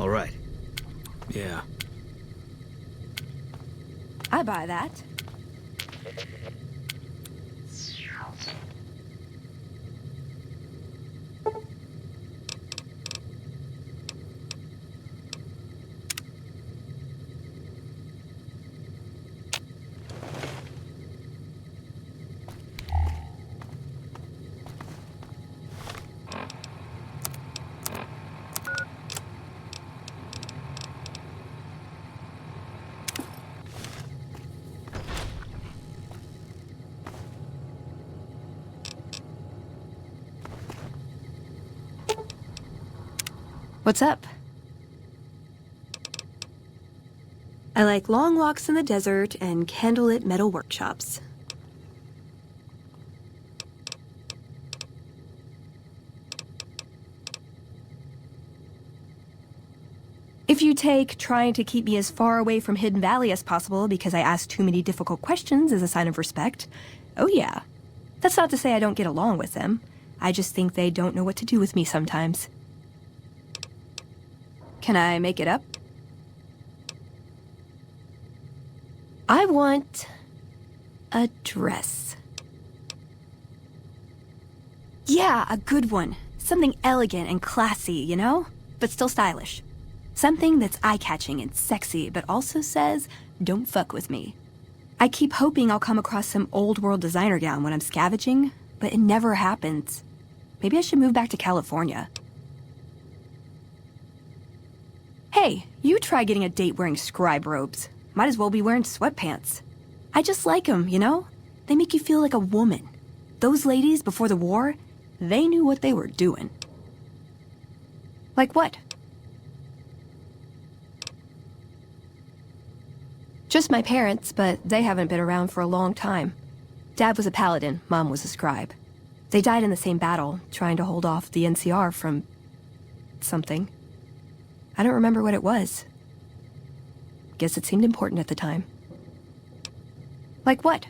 All right. Yeah. I buy that. What's up? I like long walks in the desert and candlelit metal workshops. If you take trying to keep me as far away from Hidden Valley as possible because I ask too many difficult questions as a sign of respect, oh yeah. That's not to say I don't get along with them. I just think they don't know what to do with me sometimes. Can I make it up? I want a dress. Yeah, a good one. Something elegant and classy, you know? But still stylish. Something that's eye-catching and sexy, but also says, don't fuck with me. I keep hoping I'll come across some old-world designer gown when I'm scavenging, but it never happens. Maybe I should move back to California. Hey, you try getting a date wearing scribe robes. Might as well be wearing sweatpants. I just like them, you know? They make you feel like a woman. Those ladies before the war, they knew what they were doing. Like what? Just my parents, but they haven't been around for a long time. Dad was a paladin, Mom was a scribe. They died in the same battle, trying to hold off the NCR from something. I don't remember what it was. Guess it seemed important at the time. Like what?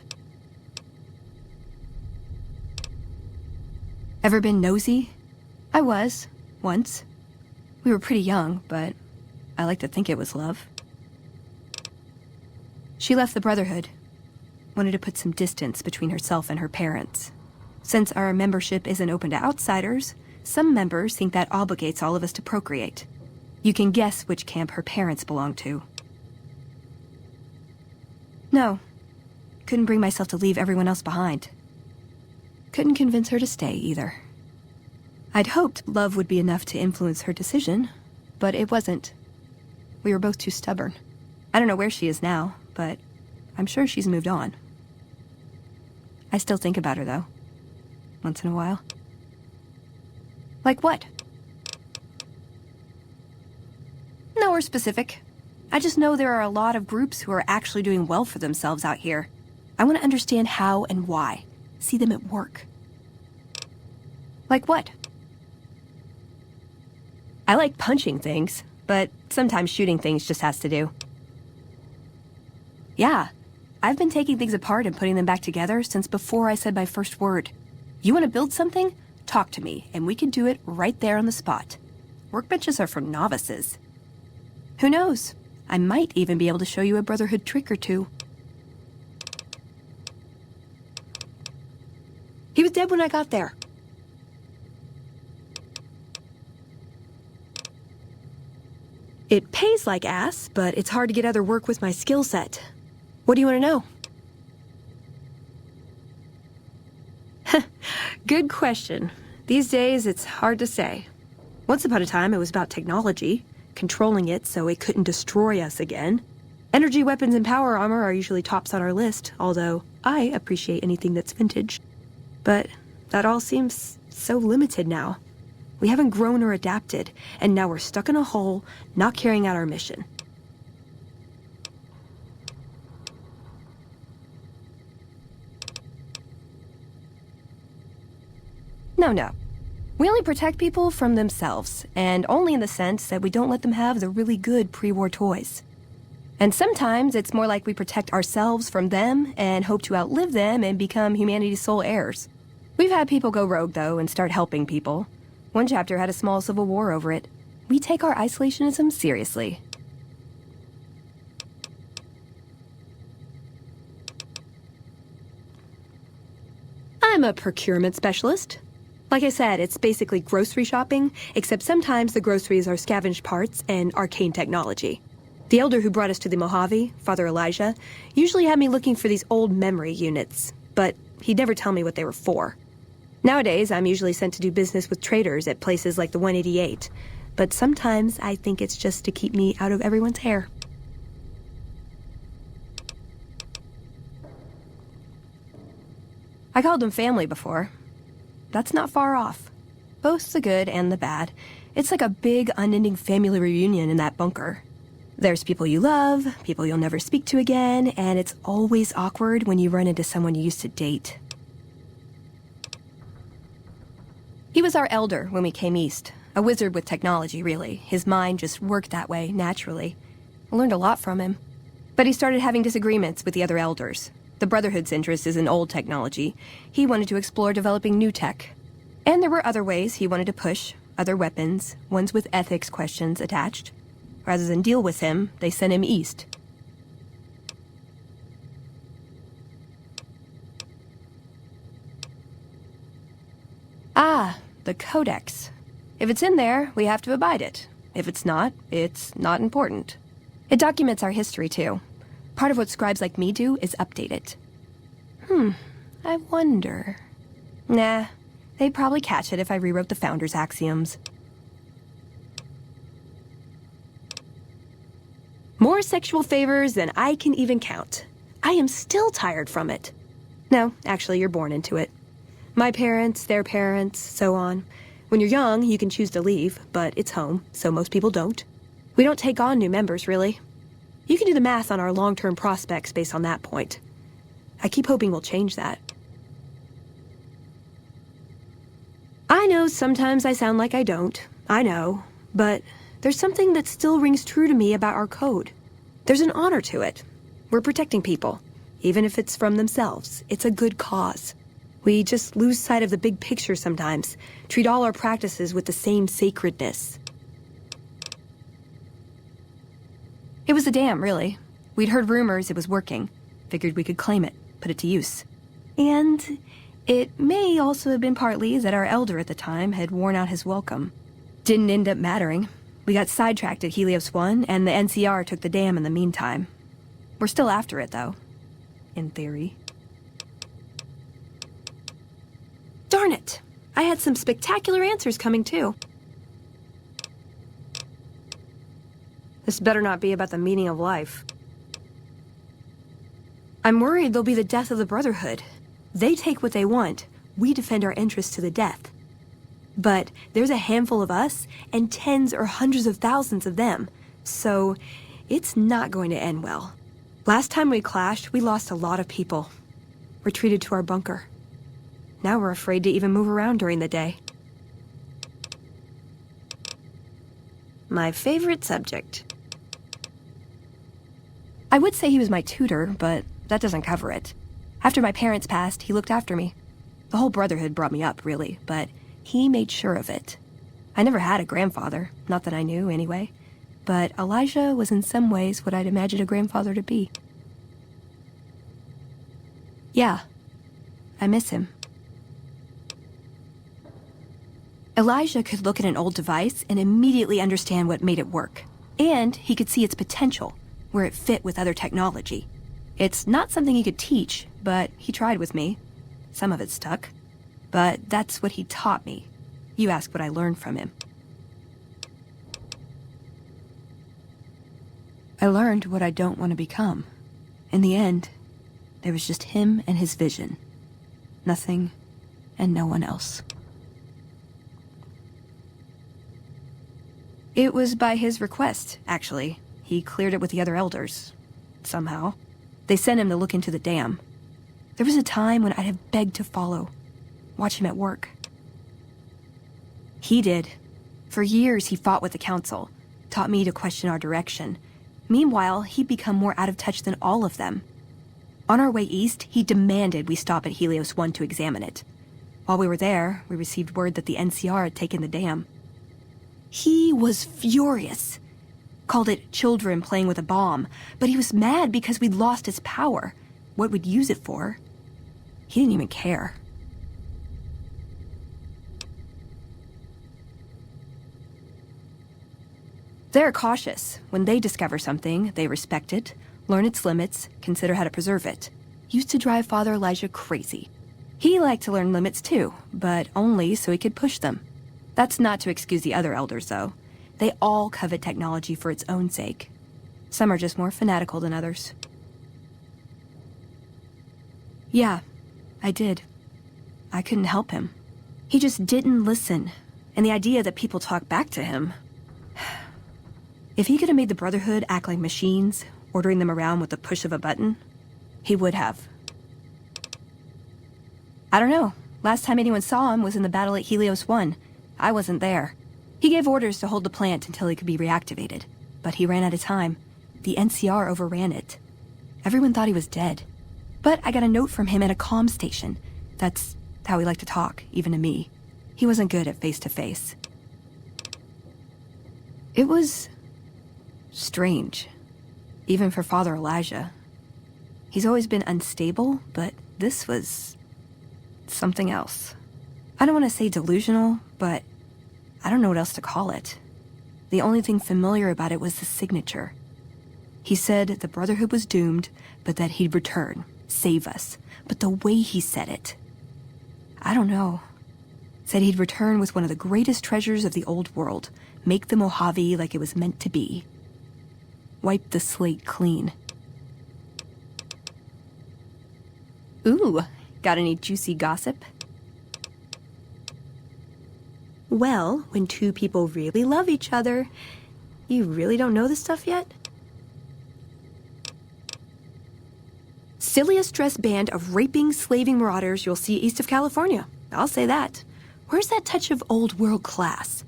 Ever been nosy? I was, once. We were pretty young, but I like to think it was love. She left the Brotherhood. Wanted to put some distance between herself and her parents. Since our membership isn't open to outsiders, some members think that obligates all of us to procreate. You can guess which camp her parents belong to. No. Couldn't bring myself to leave everyone else behind. Couldn't convince her to stay, either. I'd hoped love would be enough to influence her decision, but it wasn't. We were both too stubborn. I don't know where she is now, but I'm sure she's moved on. I still think about her, though. Once in a while. Like what? Nowhere specific. I just know there are a lot of groups who are actually doing well for themselves out here. I want to understand how and why. See them at work. Like what? I like punching things, but sometimes shooting things just has to do. Yeah, I've been taking things apart and putting them back together since before I said my first word. You want to build something? Talk to me, and we can do it right there on the spot. Workbenches are for novices. Who knows? I might even be able to show you a Brotherhood trick or two. He was dead when I got there. It pays like ass, but it's hard to get other work with my skill set. What do you want to know? Good question. These days, it's hard to say. Once upon a time, it was about technology, controlling it so it couldn't destroy us again. Energy weapons and power armor are usually tops on our list, although I appreciate anything that's vintage. But that all seems so limited now. We haven't grown or adapted, and now we're stuck in a hole, not carrying out our mission. No. We only protect people from themselves, and only in the sense that we don't let them have the really good pre-war toys. And sometimes it's more like we protect ourselves from them and hope to outlive them and become humanity's sole heirs. We've had people go rogue, though, and start helping people. One chapter had a small civil war over it. We take our isolationism seriously. I'm a procurement specialist. Like I said, it's basically grocery shopping, except sometimes the groceries are scavenged parts and arcane technology. The elder who brought us to the Mojave, Father Elijah, usually had me looking for these old memory units, but he'd never tell me what they were for. Nowadays, I'm usually sent to do business with traders at places like the 188, but sometimes I think it's just to keep me out of everyone's hair. I called them family before. That's not far off. Both the good and the bad. It's like a big, unending family reunion in that bunker. There's people you love, people you'll never speak to again, and it's always awkward when you run into someone you used to date. He was our elder when we came east. A wizard with technology, really. His mind just worked that way, naturally. I learned a lot from him. But he started having disagreements with the other elders. The Brotherhood's interest is in old technology. He wanted to explore developing new tech. And there were other ways he wanted to push, other weapons, ones with ethics questions attached. Rather than deal with him, they sent him east. Ah, the Codex. If it's in there, we have to abide it. If it's not important. It documents our history, too. Part of what scribes like me do is update it. I wonder... Nah, they'd probably catch it if I rewrote the Founder's axioms. More sexual favors than I can even count. I am still tired from it. No, actually, you're born into it. My parents, their parents, so on. When you're young, you can choose to leave, but it's home, so most people don't. We don't take on new members, really. You can do the math on our long-term prospects based on that point. I keep hoping we'll change that. I know sometimes I sound like I don't. I know. But there's something that still rings true to me about our code. There's an honor to it. We're protecting people. Even if it's from themselves. It's a good cause. We just lose sight of the big picture sometimes. Treat all our practices with the same sacredness. It was a dam, really. We'd heard rumors it was working. Figured we could claim it, put it to use. And it may also have been partly that our elder at the time had worn out his welcome. Didn't end up mattering. We got sidetracked at Helios 1, and the NCR took the dam in the meantime. We're still after it, though. In theory. Darn it! I had some spectacular answers coming, too. This better not be about the meaning of life. I'm worried they'll be the death of the Brotherhood. They take what they want. We defend our interests to the death. But there's a handful of us and tens or hundreds of thousands of them. So it's not going to end well. Last time we clashed, we lost a lot of people. Retreated to our bunker. Now we're afraid to even move around during the day. My favorite subject. I would say he was my tutor, but that doesn't cover it. After my parents passed, he looked after me. The whole Brotherhood brought me up, really, but he made sure of it. I never had a grandfather, not that I knew, anyway. But Elijah was in some ways what I'd imagined a grandfather to be. Yeah, I miss him. Elijah could look at an old device and immediately understand what made it work. And he could see its potential, where it fit with other technology. It's not something he could teach, but he tried with me. Some of it stuck. But that's what he taught me. You ask what I learned from him. I learned what I don't want to become. In the end, there was just him and his vision. Nothing and no one else. It was by his request, actually. He cleared it with the other elders. Somehow. They sent him to look into the dam. There was a time when I'd have begged to follow. Watch him at work. He did. For years, he fought with the council. Taught me to question our direction. Meanwhile, he'd become more out of touch than all of them. On our way east, he demanded we stop at Helios 1 to examine it. While we were there, we received word that the NCR had taken the dam. He was furious. Called it children playing with a bomb, but he was mad because we'd lost his power. What we'd use it for. He didn't even care. They're cautious. When they discover something, they respect it, learn its limits, consider how to preserve it. Used to drive Father Elijah crazy. He liked to learn limits too, but only so he could push them. That's not to excuse the other elders, though. They all covet technology for its own sake. Some are just more fanatical than others. Yeah, I did. I couldn't help him. He just didn't listen, and the idea that people talk back to him... If he could have made the Brotherhood act like machines, ordering them around with the push of a button, he would have. I don't know. Last time anyone saw him was in the battle at Helios 1. I wasn't there. He gave orders to hold the plant until he could be reactivated, but he ran out of time. The NCR overran it. Everyone thought he was dead. But I got a note from him at a comm station. That's how he liked to talk, even to me. He wasn't good at face-to-face. It was... strange. Even for Father Elijah. He's always been unstable, but this was... something else. I don't want to say delusional, but I don't know what else to call it. The only thing familiar about it was the signature. He said the Brotherhood was doomed, but that he'd return, save us. But the way he said it... I don't know. Said he'd return with one of the greatest treasures of the old world, make the Mojave like it was meant to be. Wipe the slate clean. Ooh, got any juicy gossip? Well, when two people really love each other, you really don't know this stuff yet? Silliest dress band of raping, slaving marauders you'll see east of California. I'll say that. Where's that touch of old world class?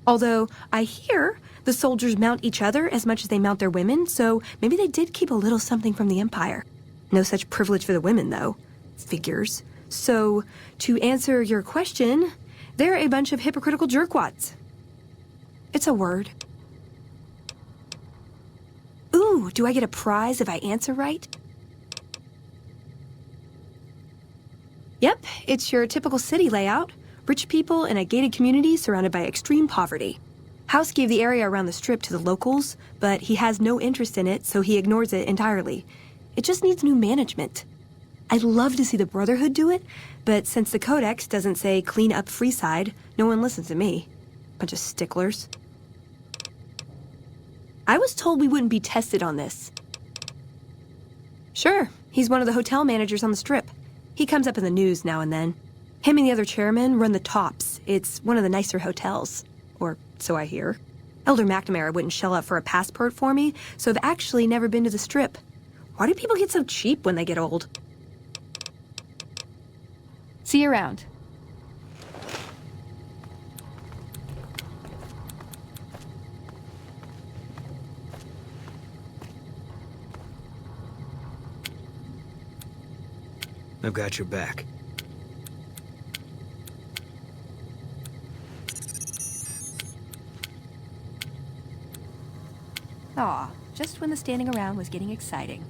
Although, I hear the soldiers mount each other as much as they mount their women, so maybe they did keep a little something from the Empire. No such privilege for the women, though. Figures. So, to answer your question, they're a bunch of hypocritical jerkwads. It's a word. Ooh, do I get a prize if I answer right? Yep, it's your typical city layout. Rich people in a gated community surrounded by extreme poverty. House gave the area around the strip to the locals, but he has no interest in it, so he ignores it entirely. It just needs new management. I'd love to see the Brotherhood do it, but since the Codex doesn't say clean up Freeside, no one listens to me. Bunch of sticklers. I was told we wouldn't be tested on this. Sure, he's one of the hotel managers on the strip. He comes up in the news now and then. Him and the other chairman run the Tops. It's one of the nicer hotels. Or so I hear. Elder McNamara wouldn't shell out for a passport for me, so I've actually never been to the strip. Why do people get so cheap when they get old? See you around. I've got your back. Aw, just when the standing around was getting exciting.